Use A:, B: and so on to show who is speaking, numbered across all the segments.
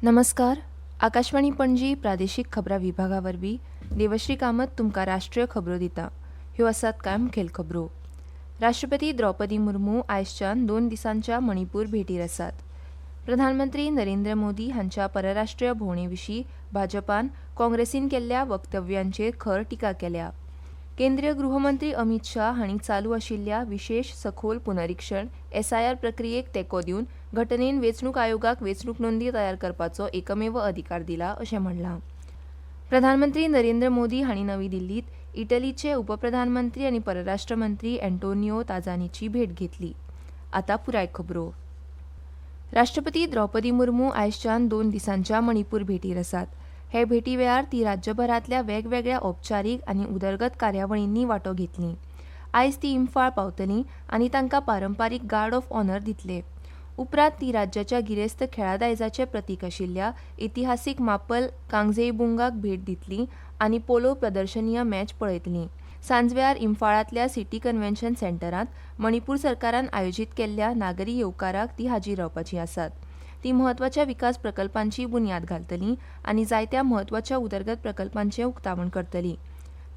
A: नमस्कार. आकाशवाणी पणजी प्रादेशीक खबरां विभागा वरवीं देवश्री कामत तुमकां राष्ट्रीय खबरो दिता. ह्यो आसात कांय मुखेल खबरो. राष्ट्रपती द्रौपदी मुर्मू आयजच्यान 2 दिसांच्या मणिपूर भेटीर आसात. प्रधानमंत्री नरेंद्र मोदी हांच्या परराष्ट्रीय भोंवडे विशीं भाजपान काँग्रेसीन केल्ल्या वक्तव्यांचेर खर टिका केल्या. केंद्रीय गृहमंत्री अमित शाह हांणी चालू आशिल्ल्या विशेष सखोल पुनरिक्षण SIR प्रक्रियेक तेंको दिवन घटनेन वेंचणूक आयोगाक वेंचणूक नोंदी तयार करपाचो एकमेव अधिकार दिला अशें म्हणलां. प्रधानमंत्री नरेंद्र मोदी हांणी नवी दिल्लींत इटलीचे उपप्रधानमंत्री आनी परराष्ट्र मंत्री अँटोनियो ताजानीची भेट घेतली. आतां पुराय खबरो. राष्ट्रपती द्रौपदी मुर्मू आयजच्यान 2 दिसांच्या मणिपूर भेटीर आसात. हे भेटी वेळार ती राज्यभरांतल्या वेगवेगळ्या औपचारीक आनी उदरगत कार्यावळींनी वांटो घेतली. आयज ती इम्फाळ पावतली आनी तांकां पारंपारीक गार्ड ऑफ ऑनर दितले. उपरांत ती राज्याच्या गिरेस्त खेळा दायजाचें प्रतीक आशिल्ल्या इतिहासीक मापल कांगझेईबुंगाक भेट दितली आनी पोलो प्रदर्शनीय मॅच पळयतली. सांजवेळार इम्फाळांतल्या सिटी कन्व्हेन्शन सेंटरांत मणिपूर सरकारान आयोजीत केल्ल्या नागरी येवकाराक ती हाजीर रावपाची आसात. ती म्हत्वाच्या विकास प्रकल्पांची बुन्याद घालतली आनी जायत्या म्हत्वाच्या उदरगत प्रकल्पांचें उक्तावण करतली.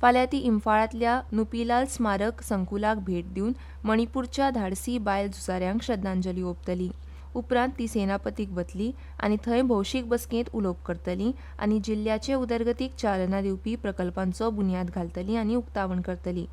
A: फाल्यां ती इम्फाळांतल्या नुपीलाल स्मारक संकुलाक भेट दिवन मणिपूरच्या धाडसी बायल झुजाऱ्यांक श्रद्धांजली ओंपतली. उपरांत ती सेनापतीक वतली आनी थंय भौशीक बसकेंत उलोवप करतली आनी जिल्ल्याचे उदरगतीक चालना दिवपी प्रकल्पांचो बुन्याद घालतली आनी उक्तावण करतली.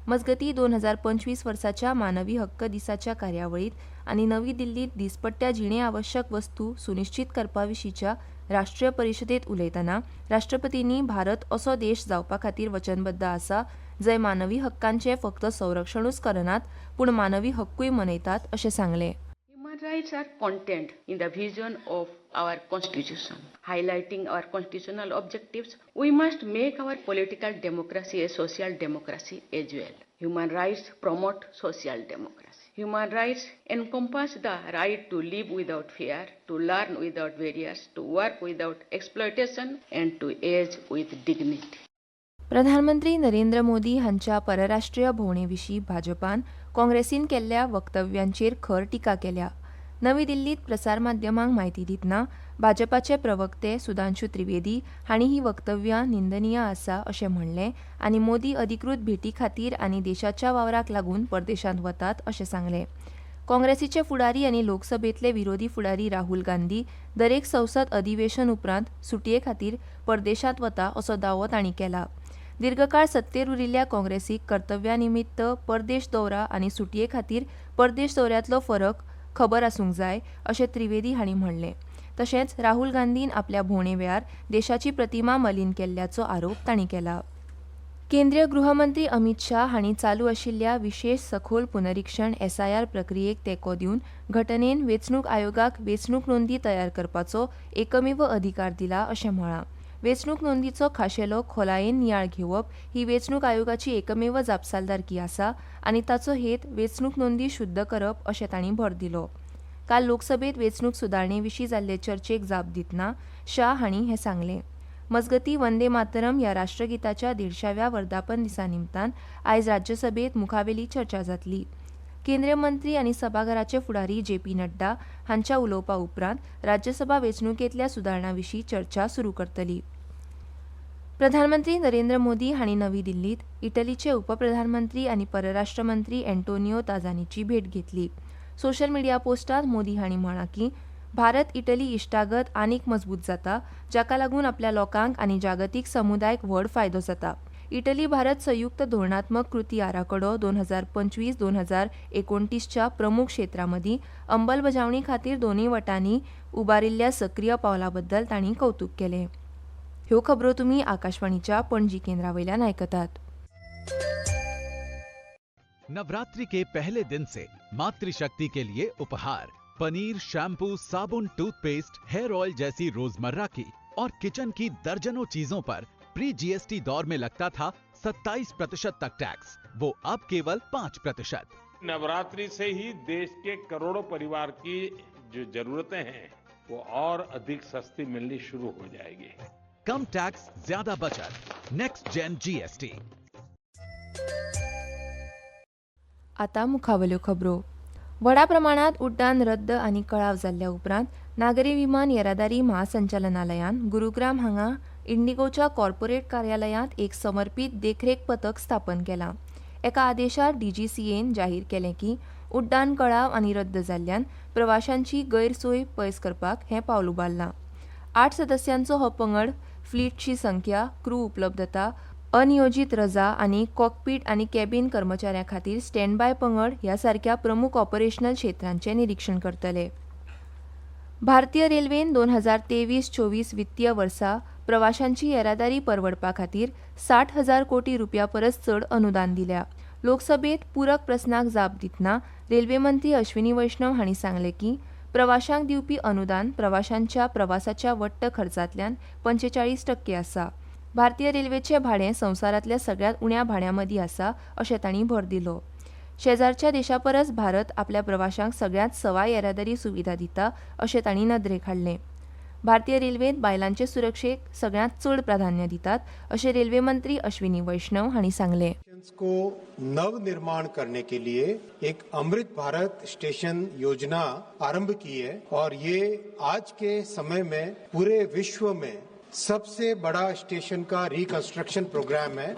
A: मजगतीं 2025 वर्साच्या मानवी हक्क दिसाच्या कार्यावळींत आनी नवी दिल्लींत दिसपट्ट्या जिणे आवश्यक वस्तू सुनिश्चित करपा विशींच्या राष्ट्रीय परिशदेंत उलयतना राष्ट्रपतींनी भारत असो देश जावपा खातीर वचनबद्ध आसा जंय मानवी हक्कांचें फक्त संरक्षणूच करनात पूण मानवी हक्कूय मनयतात अशें सांगलें.
B: Human rights are contained in the vision of our constitution. Highlighting our constitutional objectives, we must make our political democracy a social democracy as well. Human rights promote social democracy. Human rights encompass the right to live without fear, to learn without barriers, to work without exploitation, and to age with dignity.
A: प्रधानमंत्री नरेंद्र मोदी हांच्या परराष्ट्रीय भोंवडे विशीं भाजपान काँग्रेसीन केल्ल्या वक्तव्यांचेर खर टिका केल्या. नवी दिल्लींत प्रसारमाध्यमांक म्हायती दितना भाजपाचे प्रवक्ते सुधांशू त्रिवेदी हांणी ही वक्तव्यां निंदनीय आसा अशें म्हणलें आनी मोदी अधिकृत भेटी खातीर आनी देशाच्या वावराक लागून परदेशांत वतात अशें सांगलें. काँग्रेसीचे फुडारी आनी लोकसभेतले विरोधी फुडारी राहुल गांधी दरेक संसद अधिवेशन उपरांत सुटये खातीर परदेशांत वता असो दावो तांणी केला. दीर्घकाळ सत्तेर उरिल्ल्या काँग्रेसीक कर्तव्या निमित्त परदेश दौरा आनी सुटये खातीर परदेश दौऱ्यांतलो फरक खबर आसूंक जाय अशें त्रिवेदी हांणी म्हणलें. तशेंच राहुल गांधीन आपल्या भोंवडे वेळार देशाची प्रतिमा मलीन केल्ल्याचो आरोप तांणी केला. केंद्रीय गृहमंत्री अमित शाह हांणी चालू आशिल्ल्या विशेष सखोल पुनरिक्षण SIR प्रक्रियेक तेंको दिवन घटनेन वेंचणूक आयोगाक वेंचणूक नोंदी तयार करपाचो एकमेव अधिकार दिला अशें म्हळां. वेंचणूक नोंदीचो खाशेलो खोलायेन नियाळ घेवप ही वेंचणूक आयोगाची एकमेव जापसालदारकी आसा आनी ताचो हेत वेंचणूक नोंदी शुद्ध करप अशें तांणी भर दिलो. काल लोकसभेत वेंचणूक सुदारणे विशीं जाल्ले चर्चेक जाप दितना शाह हांणी हें सांगलें. मजगतीं वंदे मातरम ह्या राष्ट्रगिताच्या 150व्या वर्धापन दिसा निमतान आयज राज्यसभेत मुखावेली चर्चा जातली. केंद्रीय मंत्री आनी सभाघराचे फुडारी JP नड्डा हांच्या उलोवपा उपरांत राज्यसभा वेंचणुकेंतल्या सुदारणां विशीं चर्चा सुरू करतली. प्रधानमंत्री नरेंद्र मोदी हांणी नवी दिल्लींत इटलीचे उपप्रधानमंत्री आनी परराष्ट्र मंत्री अँटोनियो ताजानीची भेट घेतली. सोशल मिडिया पोस्टांत मोदी हांणी म्हळां की भारत इटली इश्टागत आनीक मजबूत जाता जाका लागून आपल्या लोकांक आनी जागतीक समुदायाक व्हड फायदो जाता. इटली भारत संयुक्त धोरणात्मक कृती आराखडो 2025-2029 च्या प्रमुख क्षेत्रां मदीं अंमलबजावणी खातीर दोनूय वटांनी उबारिल्ल्या सक्रीय पावलां बद्दल तांणी कौतुक केलें. ह्यो खबरो तुमी आकाशवाणीच्या पणजी केंद्रा वयल्यान आयकतात.
C: नवरात्रि के पहले दिन से मातृशक्ति के लिए उपहार पनीर, शैम्पू, साबुन, टूथपेस्ट, हेयर ऑयल जैसी रोजमर्रा की और किचन की दर्जनों चीजों पर प्री GST दौर में लगता था 27% तक टैक्स, वो अब केवल 5%।
D: नवरात्रि से ही देश के करोड़ों परिवार की जो जरूरतें हैं वो और अधिक सस्ती मिलनी शुरू हो जाएगी।
C: कम टैक्स, ज्यादा बचत, नेक्स्ट जेन GST।
A: आतां मुखावल्यो खबरो. व्हडा प्रमाणात उड्डाण रद्द आनी कळाव जाल्ल्या उपरांत नागरी विमान येरादारी महासंचालनालयान गुरुग्राम हांगा इंडिगोच्या कॉर्पोरेट कार्यालयांत एक समर्पित देखरेख पथक स्थापन केलां. एका आदेशात DGCAन जाहीर केलें की उड्डाण कळाव आनी रद्द जाल्ल्यान प्रवाशांची गैरसोय पयस करपाक हें पावल उबारलां. 8 सदस्यांचो हो पंगड फ्लीटची संख्या, क्रू उपलब्धता, अनियोजीत रजा आनी कॉकपीट आनी कॅबिन कर्मचाऱ्यां खातीर स्टँड बाय पंगड ह्या सारक्या प्रमुख ऑपरेशनल क्षेत्रांचें निरीक्षण करतले. भारतीय रेल्वेन 2023-24 वित्तीय वर्सा प्रवाशांची येरादारी परवडपा खातीर 60,000 कोटी रुपया परस चड अनुदान दिल्या. लोकसभेत पूरक प्रस्नाक जाप दितना रेल्वे मंत्री अश्विनी वैष्णव हांणी सांगलें की प्रवाशांक दिवपी अनुदान प्रवाशांच्या प्रवासाच्या वट्ट खर्चांतल्यान 45% आसा. भारतीय रेल्वेचें भाडें संवसारांतल्या सगळ्यांत उण्या भाड्यां मदीं आसा अशें तांणी भर दिलो. शेजारच्या देशां परस भारत आपल्या प्रवाशांक सगळ्यांत सवाय येरादारी सुविधा दिता अशें तांणी नदरेक हाडलें. भारतीय रेल्वेत बायलांचे सुरक्षेक सगळ्यांत चड प्राधान्य दितात अशें रेल्वे मंत्री अश्विनी वैष्णव हांणी सांगलें.
E: को नवनिर्माण करने के लिए एक अमृत भारत स्टेशन योजना आरंभ की है और ये आज के समय में पूरे विश्व में सबसे बड़ा स्टेशन का रिकंस्ट्रक्शन प्रोग्राम है.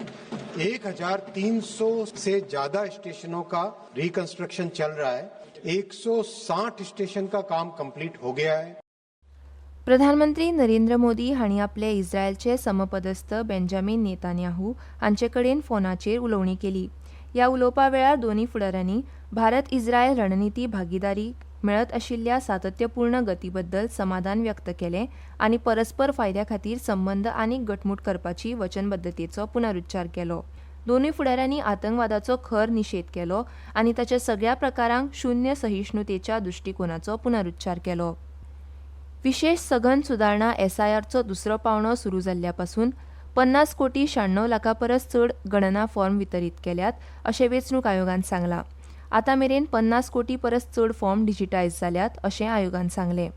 E: 1300 से ज्यादा स्टेशनों का रिकंस्ट्रक्शन चल रहा है. 160 स्टेशन का काम कंप्लीट हो गया है.
A: प्रधानमंत्री नरेंद्र मोदी हांणी आपले इस्रायलचे समपदस्थ बेंजामिन नेतान्याहू हांचे कडेन फोनाचेर उलोवणी केली. ह्या उलोवपा वेळार दोनूय फुडाऱ्यांनी भारत इस्रायल रणनीती भागीदारी मेळत आशिल्ल्या सातत्यपूर्ण गतीबद्दल समाधान व्यक्त केलें आनी परस्पर फायद्या खातीर संबंद आनीक घटमूट करपाची वचनबद्धतेचो पुनरुच्चार केलो. दोनूय फुडाऱ्यांनी आतंकवादाचो खर निशेध केलो आनी ताच्या सगळ्या प्रकारांक शून्य सहिष्णुतेच्या दृश्टिकोनाचो पुनरुच्चार केलो. विशेष सघन सुदारणा SIRचो दुसरो पावंडो सुरू जाल्ल्या पासून 50 कोटी 96 लाखां परस चड गणना फॉर्म वितरीत केल्यात अशें वेंचणूक आयोगान सांगलां. आतां मेरेन 50 कोटी परस चड फॉर्म डिजिटायज जाल्यात अशें आयोगान सांगलें.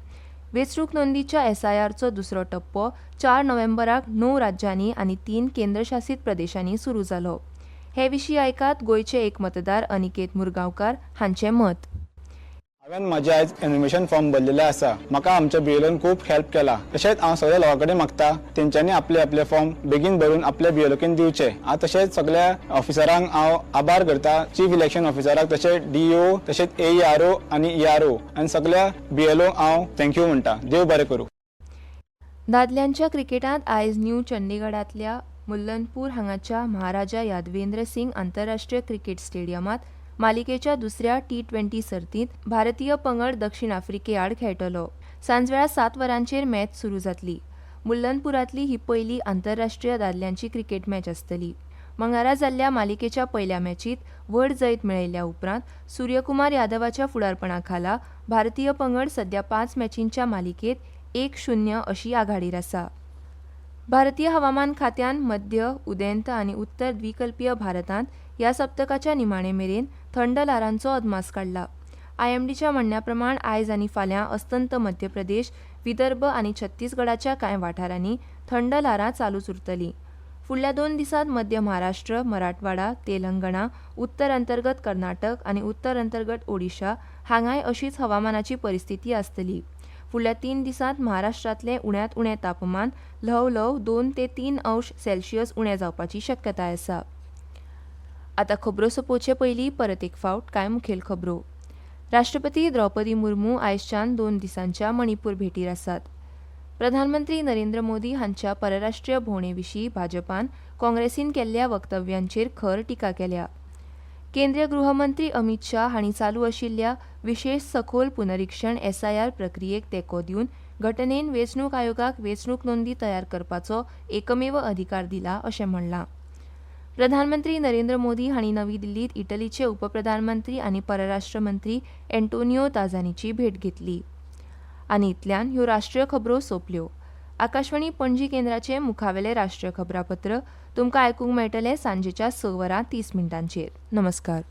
A: वेंचणूक नोंदीच्या SIRचो दुसरो टप्पो 4 नोव्हेंबराक 9 राज्यांनी आनी 3 केंद्रशासीत प्रदेशांनी सुरू जालो. हे विशीं आयकात गोंयचे एक मतदार अनिकेत मुरगांवकार हांचें मत.
F: हांवें म्हजे आयज एनिमेशन फॉर्म भरलेले आसा. म्हाका आमच्या BLOन खूब हेल्प केला. तशेंच हांव सगळ्या लोकां कडेन मागता तेंच्यांनी आपले फॉर्म बेगीन भरून आपल्या BLOकेन दिवचे. हांव तशेंच सगळ्या ऑफिसरांक हांव आभार करता. चीफ इलेक्शन ऑफिसराक तशेंच DO तशेंच AERO आनी ERO आनी सगळ्या BLOक हांव थँक्यू म्हणटा. देव बरें करूं.
A: दादल्यांच्या क्रिकेटांत आयज न्यू चंडीगडांतल्या मुल्लनपूर हांगाच्या महाराजा यादवेंद्र सिंग आंतरराष्ट्रीय क्रिकेट स्टेडियमांत मालिकेच्या दुसऱ्या T20 सर्तींत भारतीय पंगड दक्षिण आफ्रिके आड खेळटलो. सांजवेळा 7 वरांचेर मॅच सुरू जातली. मुल्लनपुरांतली ही पयली आंतरराष्ट्रीय दादल्यांची क्रिकेट मॅच आसतली. मंगळारा जाल्ल्या मालिकेच्या पयल्या मॅचींत व्हड जैत मेळयल्या उपरांत सूर्यकुमार यादवाच्या फुडारपणा खाला भारतीय पंगड सध्या 5 मॅचींच्या मालिकेत 1-0 अशी आघाडीर आसा. भारतीय हवामान खात्यान मध्य, उदेंत आनी उत्तर द्विकल्पीय भारतांत ह्या सप्तकाच्या निमाणे मेरेन थंड ल्हारांचो अदमास काडला. IMDच्या म्हणण्या प्रमाण आयज आनी फाल्यां अस्तंत मध्य प्रदेश, विदर्भ आनी छत्तीसगडाच्या कांय वाठारांनी थंड ल्हारां चालूच उरतलीं. फुडल्या 2 दिसांत मध्य महाराष्ट्र, मराठवाडा, तेलंगणा, उत्तर अंतर्गत कर्नाटक आनी उत्तर अंतर्गत ओडिशा हांगाय अशीच हवामानाची परिस्थिती आसतली. फुडल्या 3 दिसांत महाराष्ट्रांतलें उण्यांत उणें तापमान ल्हव 2 ते 3 अंश सेल्सियस उणें जावपाची शक्यताय आसा. आतां खबरो सोंपोवचे पयलीं परत एक फावट कांय मुखेल खबरो. राष्ट्रपती द्रौपदी मुर्मू आयजच्यान 2 दिसांच्या मणिपूर भेटीर आसात. प्रधानमंत्री नरेंद्र मोदी हांच्या परराष्ट्रीय भोंवडे विशीं भाजपान काँग्रेसीन केल्ल्या वक्तव्यांचेर खर टिका केल्या. केंद्रीय गृहमंत्री अमित शाह हांणी चालू आशिल्ल्या विशेष सखोल पुनरिक्षण SIR प्रक्रियेक तेंको दिवन घटनेन वेंचणूक आयोगाक वेंचणूक नोंदी तयार करपाचो एकमेव अधिकार दिला अशें म्हणलां. प्रधानमंत्री नरेंद्र मोदी हांणी नवी दिल्लीत इटलीचे उपप्रधानमंत्री आनी परराष्ट्र मंत्री एंटोनियो ताजानीची भेट घेतली. आनी इतल्यान ह्यो राष्ट्रीय खबरो सोंपल्यो. आकाशवाणी पणजी केंद्राचे मुखावेले राष्ट्रीय खबरापत्र तुमकां आयकूंक मेळटलें सांजेच्या 6:30 नमस्कार.